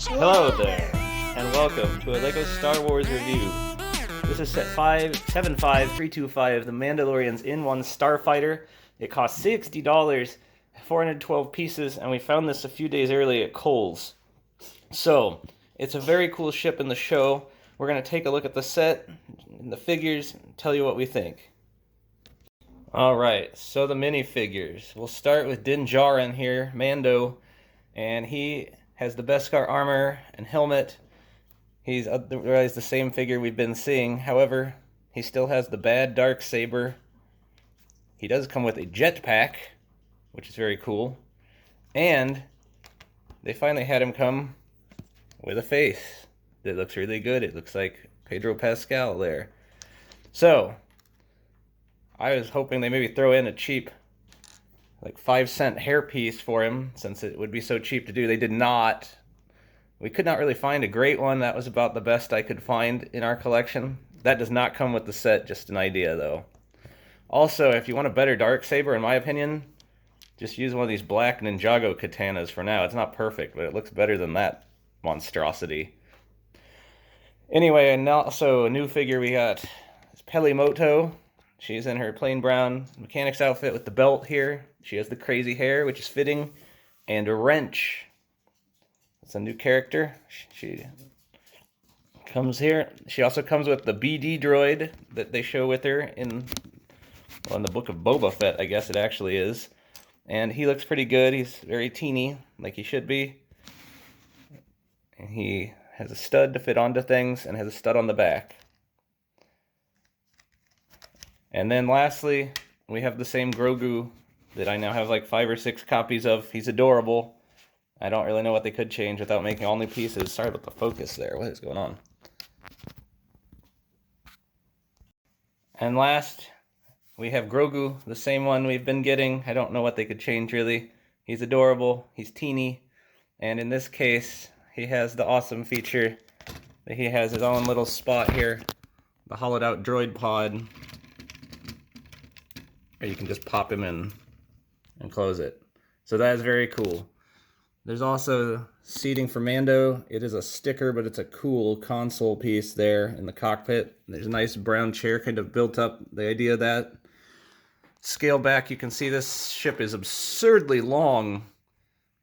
Hello there, and welcome to a LEGO Star Wars review. This is set 75325, the Mandalorian's in one Starfighter. It cost $60, 412 pieces, and we found this a few days early at Kohl's. So, it's a very cool ship in the show. We're going to take a look at the set and the figures and tell you what we think. Alright, so the minifigures. We'll start with Din Djarin here, Mando, and he has the Beskar armor and helmet. He's otherwise the same figure we've been seeing. However, he still has the bad dark saber. He does come with a jetpack, which is very cool. And they finally had him come with a face that looks really good. It looks like Pedro Pascal there. So, I was hoping they maybe throw in a cheap, like 5-cent hairpiece for him, since it would be so cheap to do. They did not. We could not really find a great one. That was about the best I could find in our collection. That does not come with the set, just an idea though. Also, if you want a better darksaber, in my opinion, just use one of these black Ninjago katanas for now. It's not perfect, but it looks better than that monstrosity. Anyway, and also a new figure we got is Pelimoto. She's in her plain brown mechanic's outfit with the belt here. She has the crazy hair, which is fitting, and a wrench. It's a new character. She comes here. She also comes with the BD droid that they show with her in the Book of Boba Fett, I guess it actually is. And he looks pretty good. He's very teeny, like he should be. And he has a stud to fit onto things and has a stud on the back. And then lastly, we have the same Grogu that I now have like 5 or 6 copies of. He's adorable. I don't really know what they could change without making all new pieces. Sorry about the focus there. What is going on? And last, we have Grogu, the same one we've been getting. I don't know what they could change really. He's adorable. He's teeny. And in this case, he has the awesome feature that he has his own little spot here. The hollowed out droid pod. Or you can just pop him in and close it. So that is very cool. There's also seating for Mando. It is a sticker, but it's a cool console piece there in the cockpit. There's a nice brown chair kind of built up. The idea of that. Scale back, you can see this ship is absurdly long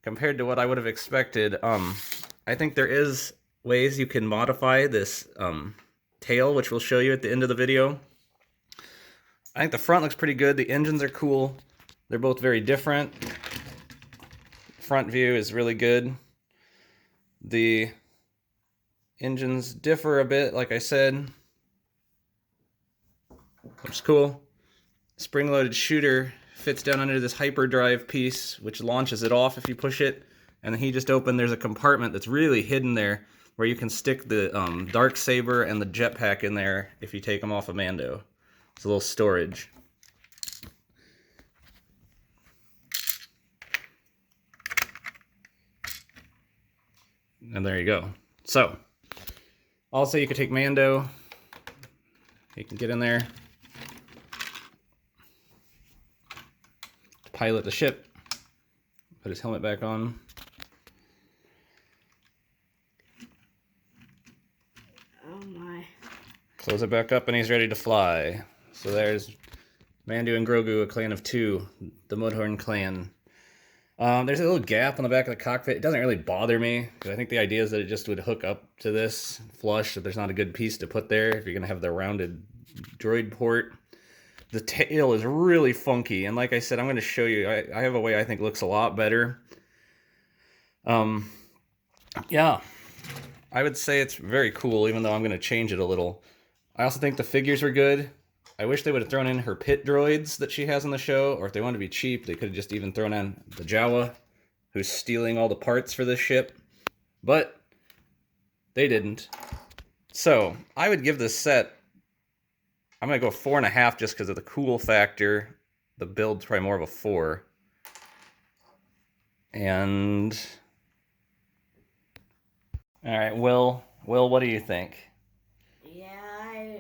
compared to what I would have expected. I think there is ways you can modify this tail, which we'll show you at the end of the video. I think the front looks pretty good. The engines are cool. They're both very different. Front view is really good. The engines differ a bit, like I said, which is cool. Spring-loaded shooter fits down under this hyperdrive piece, which launches it off if you push it. And then he just opened, there's a compartment that's really hidden there where you can stick the darksaber and the jetpack in there if you take them off of Mando. It's a little storage. And there you go. So, also you could take Mando. He can get in there. Pilot the ship. Put his helmet back on. Oh my. Close it back up and he's ready to fly. So there's Mando and Grogu, a clan of 2, the Mudhorn clan. There's a little gap on the back of the cockpit. It doesn't really bother me, because I think the idea is that it just would hook up to this flush, that there's not a good piece to put there if you're going to have the rounded droid port. The tail is really funky, and like I said, I'm going to show you. I have a way I think looks a lot better. Yeah, I would say it's very cool, even though I'm going to change it a little. I also think the figures are good. I wish they would have thrown in her pit droids that she has in the show, or if they wanted to be cheap, they could have just even thrown in the Jawa, who's stealing all the parts for this ship. But they didn't. So, I would give this set, I'm going to go 4.5 just because of the cool factor. The build's probably more of a 4. And alright, Will, what do you think? Yeah,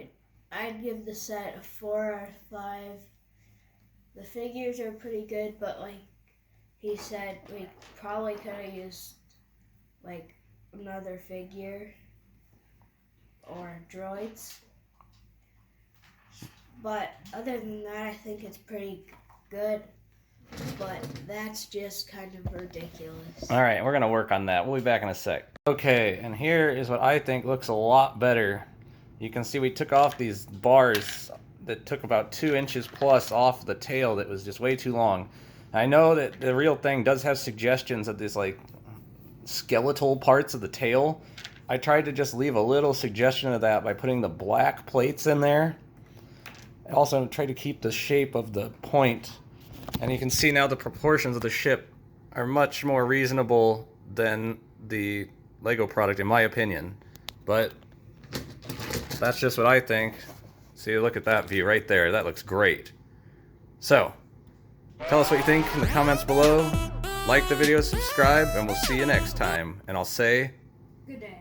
I'd give the set a 4 out of 5. The figures are pretty good, but like he said, we probably could have used like another figure or droids. But other than that, I think it's pretty good. But that's just kind of ridiculous. All right, we're going to work on that. We'll be back in a sec. Okay, and here is what I think looks a lot better. You can see we took off these bars that took about 2 inches plus off the tail that was just way too long. I know that the real thing does have suggestions of these like skeletal parts of the tail. I tried to just leave a little suggestion of that by putting the black plates in there. I also tried to keep the shape of the point. And you can see now the proportions of the ship are much more reasonable than the Lego product, in my opinion. But that's just what I think. See, look at that view right there. That looks great. So, tell us what you think in the comments below. Like the video, subscribe, and we'll see you next time. And I'll say, Good day.